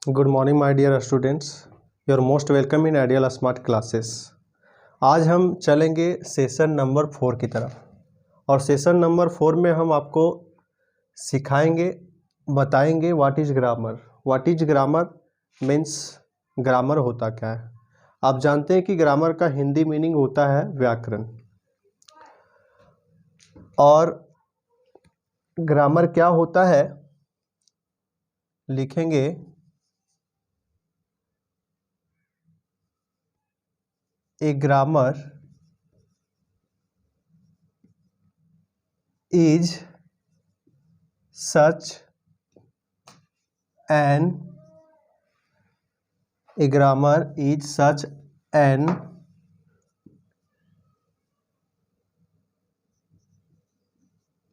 Good morning my dear students. You are most welcome in ideal smart classes. आज हम चलेंगे session number 4 की तरफ, और सेशन नंबर 4 में हम आपको सिखाएंगे, बताएंगे what is grammar. What is grammar means grammar होता क्या है। आप जानते हैं कि ग्रामर का हिंदी मीनिंग होता है व्याकरण, और ग्रामर क्या होता है लिखेंगे A grammar is such an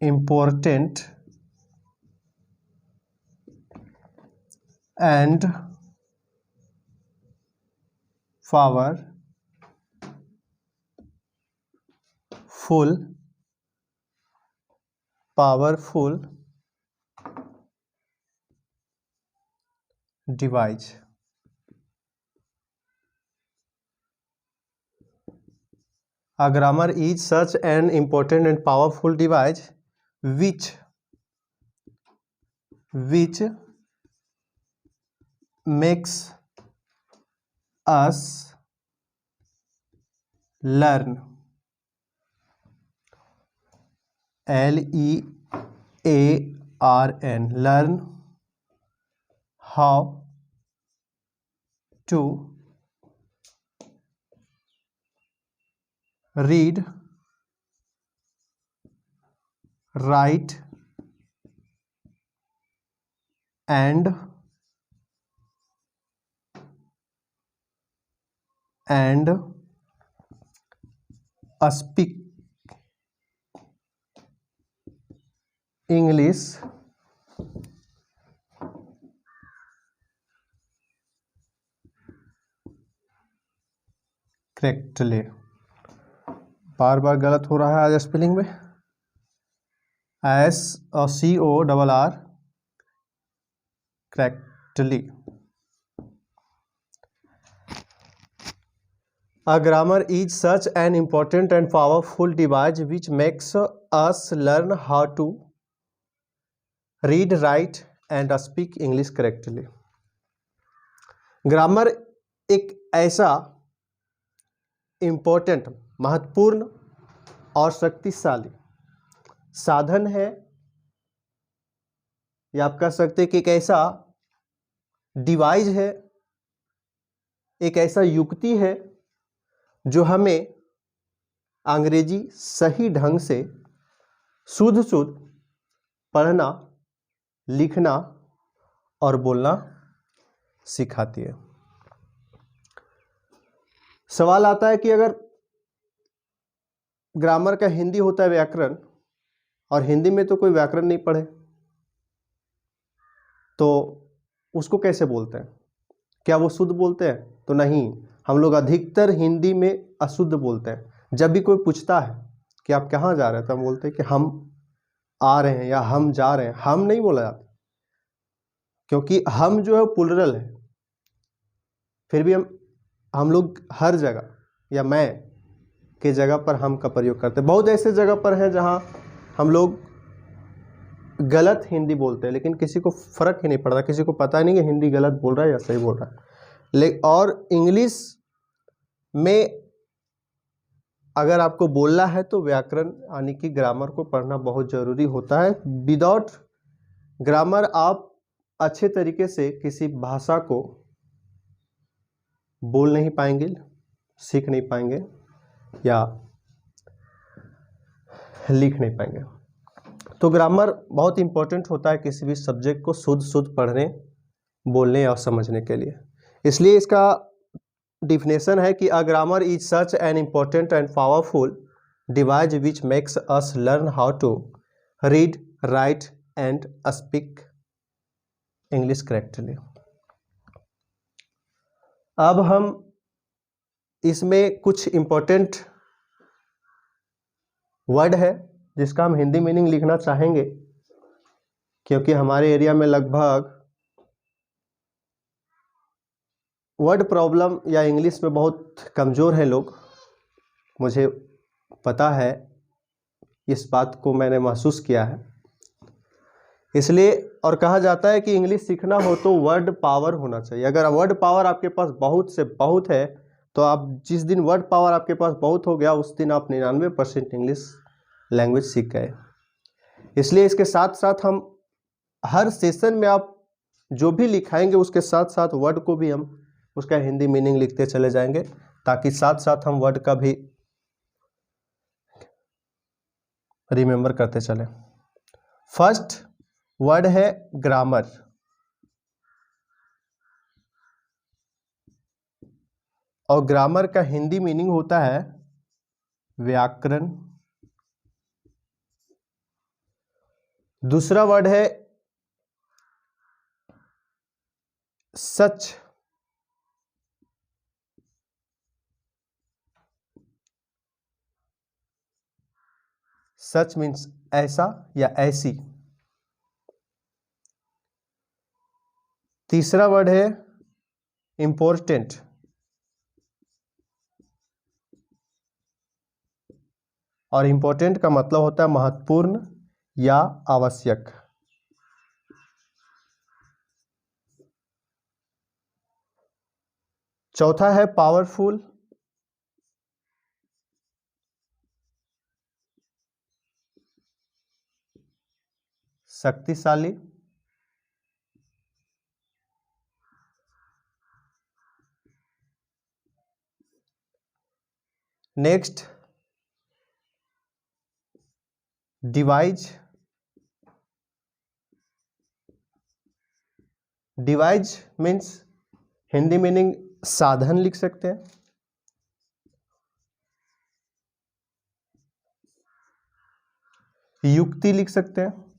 important and powerful device. A grammar is such an important and powerful device which makes us learn learn how to read, write and speak English correctly। बार बार गलत हो रहा है आज spelling में। SCORR correctly। A grammar is such an important and powerful device which makes us learn how to read, write and speak English correctly। Grammar एक ऐसा important, महत्वपूर्ण और शक्तिशाली साधन है, या आप कह सकते हैं कि एक ऐसा डिवाइस है, एक ऐसा युक्ति है जो हमें अंग्रेजी सही ढंग से शुद्ध पढ़ना, लिखना और बोलना सिखाती है। सवाल आता है कि अगर ग्रामर का हिंदी होता है व्याकरण, और हिंदी में तो कोई व्याकरण नहीं पढ़े, तो उसको कैसे बोलते हैं? क्या वो शुद्ध बोलते हैं? तो नहीं, हम लोग अधिकतर हिंदी में अशुद्ध बोलते हैं। जब भी कोई पूछता है कि आप कहाँ जा रहे हैं, तो हम बोलते हैं कि हम आ रहे हैं या हम जा रहे हैं। हम नहीं बोला जाता, क्योंकि हम जो है प्लुरल है। फिर भी हम लोग हर जगह या मैं के जगह पर हम का प्रयोग करते हैं। बहुत ऐसे जगह पर हैं जहाँ हम लोग गलत हिंदी बोलते हैं, लेकिन किसी को फर्क ही नहीं पड़ता, किसी को पता नहीं कि हिंदी गलत बोल रहा है या सही बोल रहा है। और इंग्लिश में अगर आपको बोलना है तो व्याकरण यानी कि ग्रामर को पढ़ना बहुत ज़रूरी होता है। विदाउट ग्रामर आप अच्छे तरीके से किसी भाषा को बोल नहीं पाएंगे, सीख नहीं पाएंगे या लिख नहीं पाएंगे। तो ग्रामर बहुत इंपॉर्टेंट होता है किसी भी सब्जेक्ट को शुद्ध पढ़ने, बोलने और समझने के लिए। इसलिए इसका डिफिनेशन है कि a grammar is such an important and powerful device which makes us learn how to read, write and speak English correctly. अब हम इसमें कुछ इम्पोर्टेंट वर्ड है जिसका हम हिंदी मीनिंग लिखना चाहेंगे, क्योंकि हमारे एरिया में लगभग वर्ड प्रॉब्लम या इंग्लिश में बहुत कमज़ोर हैं लोग, मुझे पता है, इस बात को मैंने महसूस किया है। इसलिए और कहा जाता है कि इंग्लिश सीखना हो तो वर्ड पावर होना चाहिए। अगर वर्ड पावर आपके पास बहुत से बहुत है तो आप जिस दिन वर्ड पावर आपके पास बहुत हो गया उस दिन आप 99% इंग्लिश लैंग्वेज सीख गए। इसलिए इसके साथ साथ हम हर सेशन में आप जो भी लिखाएंगे उसके साथ साथ वर्ड को भी हम उसका हिंदी मीनिंग लिखते चले जाएंगे, ताकि साथ साथ हम वर्ड का भी रिमेंबर करते चले। फर्स्ट वर्ड है ग्रामर, और ग्रामर का हिंदी मीनिंग होता है व्याकरण। दूसरा वर्ड है सच, सच मीन्स ऐसा या ऐसी। तीसरा वर्ड है इंपॉर्टेंट, और इंपॉर्टेंट का मतलब होता है महत्वपूर्ण या आवश्यक। चौथा है पावरफुल, शक्तिशाली। Next device, device means Hindi meaning साधन लिख सकते हैं। युक्ति लिख सकते हैं।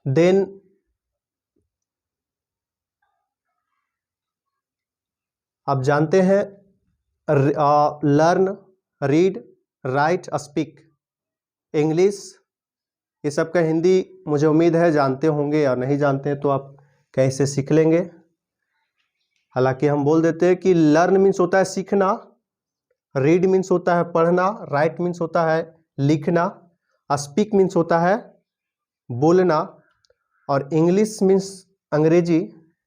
देन आप जानते हैं learn, read, right, speak, English, ये सब का हिंदी मुझे उम्मीद है जानते होंगे, या नहीं जानते हैं तो आप कैसे सीख लेंगे। हालांकि हम बोल देते हैं कि लर्न मीन्स होता है सीखना, रीड मीन्स होता है पढ़ना, राइट मीन्स होता है लिखना, स्पीक मीन्स होता है बोलना, और इंग्लिश मीन्स अंग्रेजी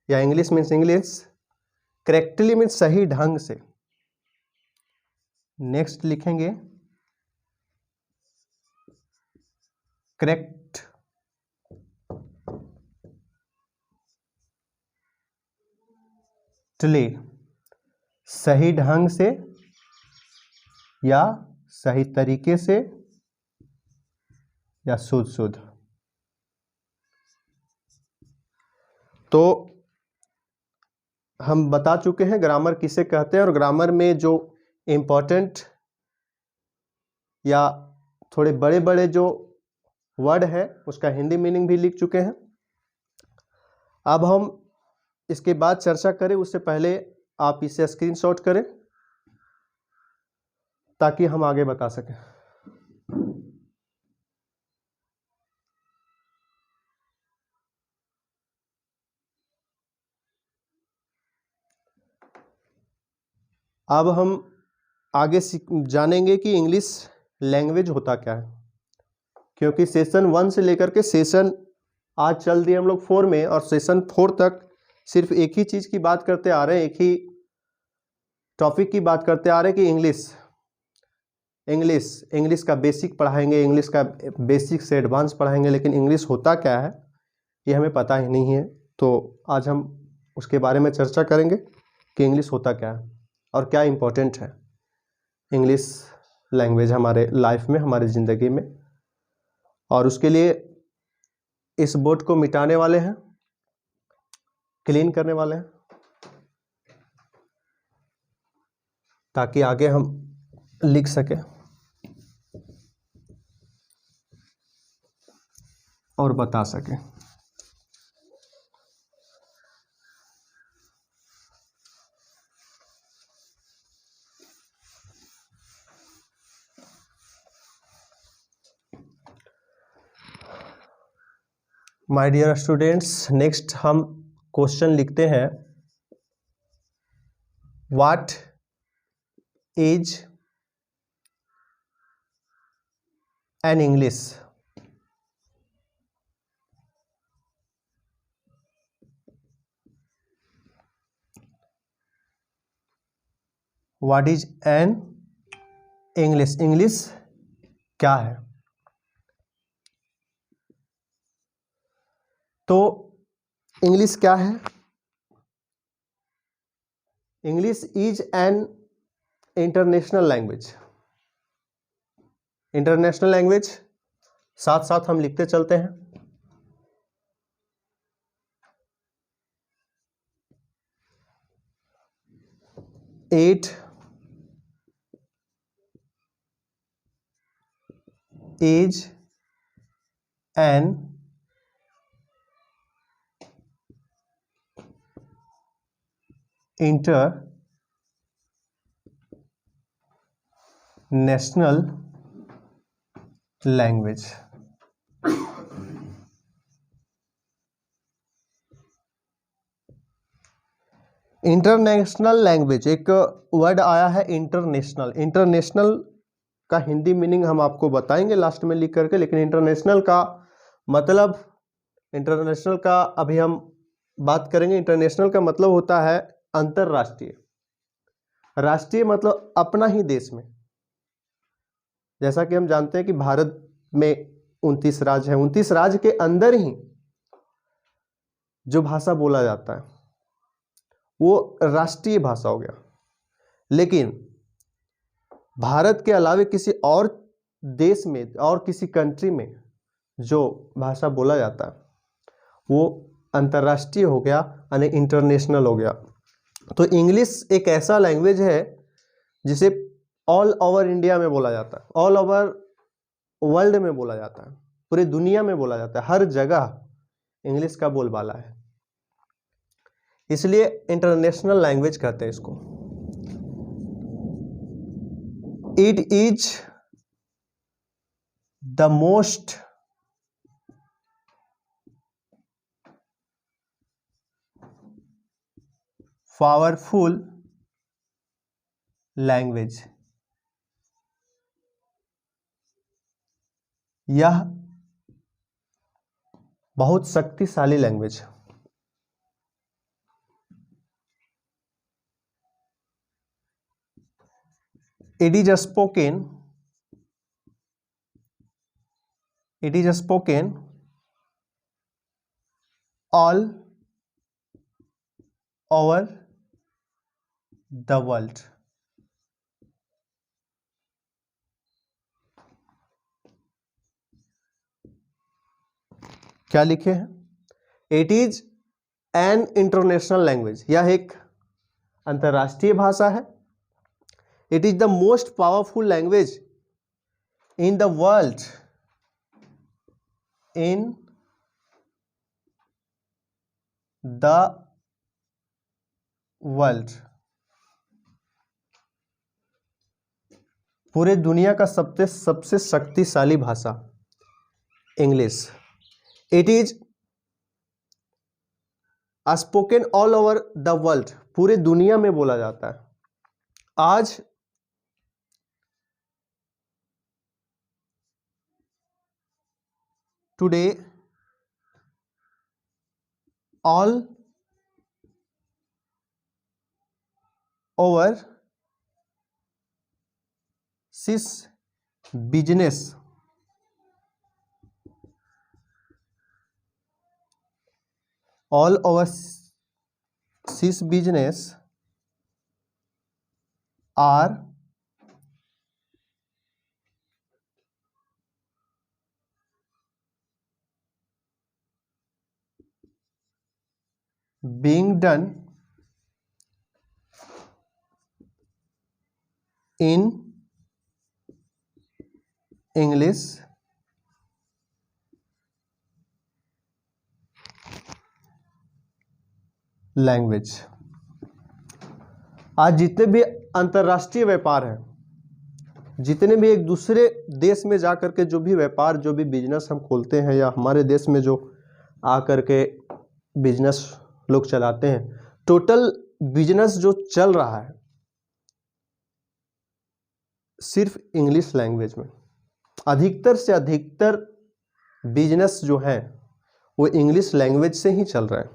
या English means English, correctly means सही ढंग से। नेक्स्ट लिखेंगे करेक्ट, सही ढंग से या सही तरीके से या शुद्ध। तो हम बता चुके हैं ग्रामर किसे कहते हैं, और ग्रामर में जो इम्पोर्टेंट या थोड़े बड़े बड़े जो वर्ड है उसका हिंदी मीनिंग भी लिख चुके हैं। अब हम इसके बाद चर्चा करें उससे पहले आप इसे स्क्रीनशॉट करें ताकि हम आगे बता सकें। अब हम आगे जानेंगे कि इंग्लिश लैंग्वेज होता क्या है, क्योंकि सेशन 1 से लेकर के सेशन आज चल दिए हम लोग 4 में, और सेशन 4 तक सिर्फ एक ही चीज़ की बात करते आ रहे हैं, एक ही टॉपिक की बात करते आ रहे हैं कि इंग्लिश का बेसिक पढ़ाएंगे, इंग्लिश का बेसिक से एडवांस पढ़ाएंगे, लेकिन इंग्लिश होता क्या है ये हमें पता ही नहीं है। तो आज हम उसके बारे में चर्चा करेंगे कि इंग्लिश होता क्या है और क्या इम्पोर्टेंट है इंग्लिश लैंग्वेज हमारे लाइफ में, हमारी ज़िंदगी में। और उसके लिए इस बोर्ड को मिटाने वाले हैं, क्लीन करने वाले हैं, ताकि आगे हम लिख सकें और बता सकें। माय डियर स्टूडेंट्स, नेक्स्ट हम क्वेश्चन लिखते हैं। What is an English? What is an English? English क्या है? तो इंग्लिश क्या है? English is an international language. International language, साथ साथ हम लिखते चलते हैं। It is an international language. International language, एक वर्ड आया है इंटरनेशनल। इंटरनेशनल का हिंदी मीनिंग हम आपको बताएंगे लास्ट में लिख करके, लेकिन इंटरनेशनल का मतलब, इंटरनेशनल का अभी हम बात करेंगे। इंटरनेशनल का मतलब होता है अंतरराष्ट्रीय। राष्ट्रीय मतलब अपना ही देश में। जैसा कि हम जानते हैं कि भारत में 29 राज्य हैं, 29 राज्य के अंदर ही जो भाषा बोला जाता है वो राष्ट्रीय भाषा हो गया। लेकिन भारत के अलावे किसी और देश में और किसी कंट्री में जो भाषा बोला जाता है वो अंतर्राष्ट्रीय हो गया, यानी इंटरनेशनल हो गया। तो इंग्लिश एक ऐसा लैंग्वेज है जिसे ऑल ओवर इंडिया में बोला जाता है, ऑल ओवर वर्ल्ड में बोला जाता है, पूरी दुनिया में बोला जाता है, हर जगह इंग्लिश का बोलबाला है, इसलिए इंटरनेशनल लैंग्वेज कहते हैं इसको। It is the most powerful language. यह बहुत शक्तिशाली language. It is spoken all over the world. क्या लिखे हैं? It is an international language, यह एक अंतर्राष्ट्रीय भाषा है। It is the most powerful language in the world, in the world, पूरे दुनिया का सबसे शक्तिशाली भाषा English. It is spoken all over the world, पूरे दुनिया में बोला जाता है। आज टुडे ऑल ओवर सिस business, all our six business are being done in English language. आज जितने भी अंतर्राष्ट्रीय व्यापार हैं, जितने भी एक दूसरे देश में जाकर के जो भी व्यापार, जो भी बिजनेस हम खोलते हैं, या हमारे देश में जो आकर के बिजनेस लोग चलाते हैं। टोटल बिजनेस जो चल रहा है सिर्फ इंग्लिश लैंग्वेज में, अधिकतर से अधिकतर बिजनेस जो है वो इंग्लिश लैंग्वेज से ही चल रहा है।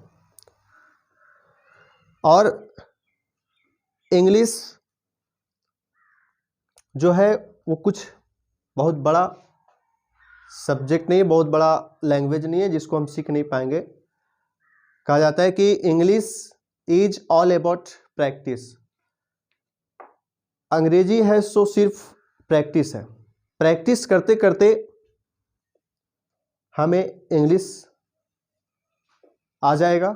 और इंग्लिश जो है वो कुछ बहुत बड़ा सब्जेक्ट नहीं है, बहुत बड़ा लैंग्वेज नहीं है जिसको हम सीख नहीं पाएंगे। कहा जाता है कि English is all about practice. अंग्रेजी है सो सिर्फ प्रैक्टिस है, प्रैक्टिस करते करते हमें इंग्लिश आ जाएगा,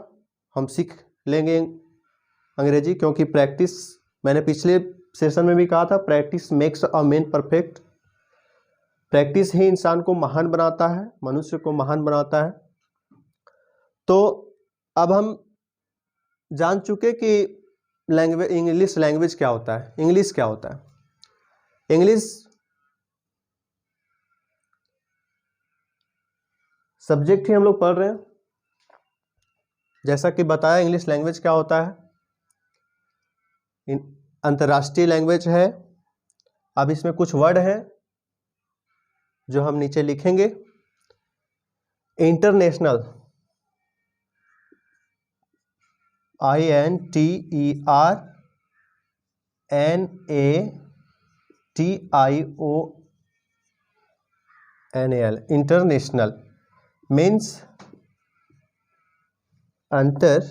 हम सीख लेंगे अंग्रेजी, क्योंकि प्रैक्टिस, मैंने पिछले सेशन में भी कहा था, practice makes a man perfect. Practice ही इंसान को महान बनाता है, मनुष्य को महान बनाता है। तो अब हम जान चुके कि लैंग्वेज, इंग्लिश लैंग्वेज क्या होता है, इंग्लिश क्या होता है। इंग्लिश सब्जेक्ट ही हम लोग पढ़ रहे हैं। जैसा कि बताया इंग्लिश लैंग्वेज क्या होता है, अंतर्राष्ट्रीय लैंग्वेज है। अब इसमें कुछ वर्ड है जो हम नीचे लिखेंगे। इंटरनेशनल, INTERNATIONAL, इंटरनेशनल मीन्स अंतरराष्ट्रीय।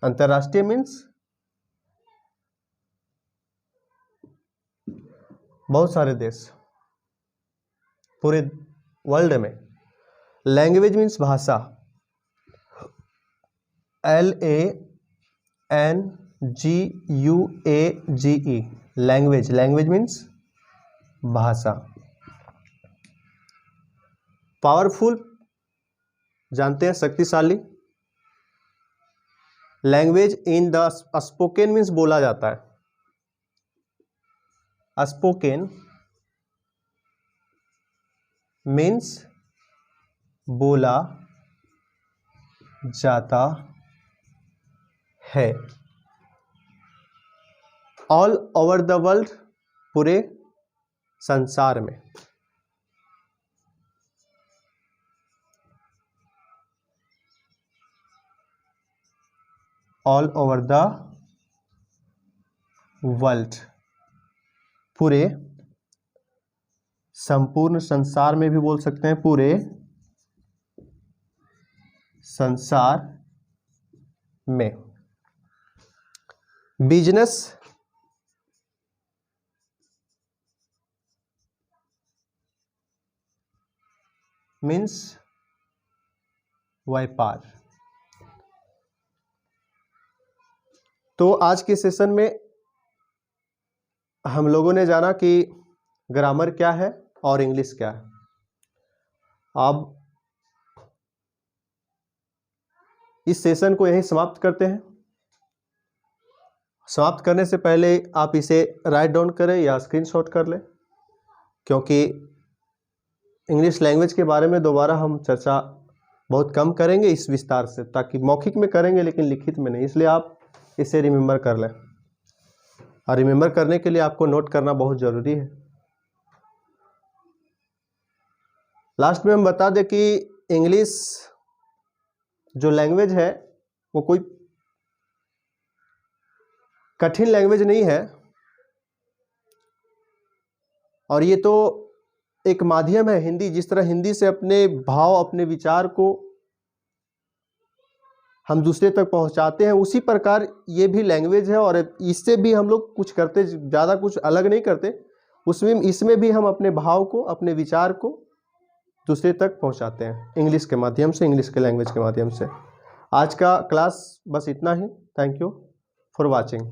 अंतरराष्ट्रीय मीन्स बहुत सारे देश, पूरे वर्ल्ड में। लैंग्वेज मीन्स भाषा, LANGUAGE, लैंग्वेज, लैंग्वेज मीन्स भाषा। पावरफुल जानते हैं, शक्तिशाली। Language in the spoken means बोला जाता है, स्पोकन मीन्स बोला जाता है। ऑल ओवर द वर्ल्ड, पूरे संसार में। ऑल ओवर द वर्ल्ड, पूरे, संपूर्ण संसार में भी बोल सकते हैं, पूरे संसार में। बिजनेस मीन्स व्यापार। तो आज के सेशन में हम लोगों ने जाना कि ग्रामर क्या है और इंग्लिश क्या है। अब इस सेशन को यहीं समाप्त करते हैं। समाप्त करने से पहले आप इसे राइट डाउन करें या स्क्रीनशॉट कर लें, क्योंकि इंग्लिश लैंग्वेज के बारे में दोबारा हम चर्चा बहुत कम करेंगे इस विस्तार से, ताकि मौखिक में करेंगे लेकिन लिखित में नहीं, इसलिए आप इसे रिमेंबर कर लें। और रिमेंबर करने के लिए आपको नोट करना बहुत ज़रूरी है। लास्ट में हम बता दें कि इंग्लिश जो लैंग्वेज है वो कोई कठिन लैंग्वेज नहीं है, और ये तो एक माध्यम है। हिंदी, जिस तरह हिंदी से अपने भाव, अपने विचार को हम दूसरे तक पहुंचाते हैं, उसी प्रकार ये भी लैंग्वेज है, और इससे भी हम लोग कुछ करते, ज़्यादा कुछ अलग नहीं करते। उसमें, इसमें भी हम अपने भाव को, अपने विचार को दूसरे तक पहुंचाते हैं, इंग्लिश के माध्यम से, इंग्लिश के लैंग्वेज के माध्यम से। आज का क्लास बस इतना ही। Thank you for watching.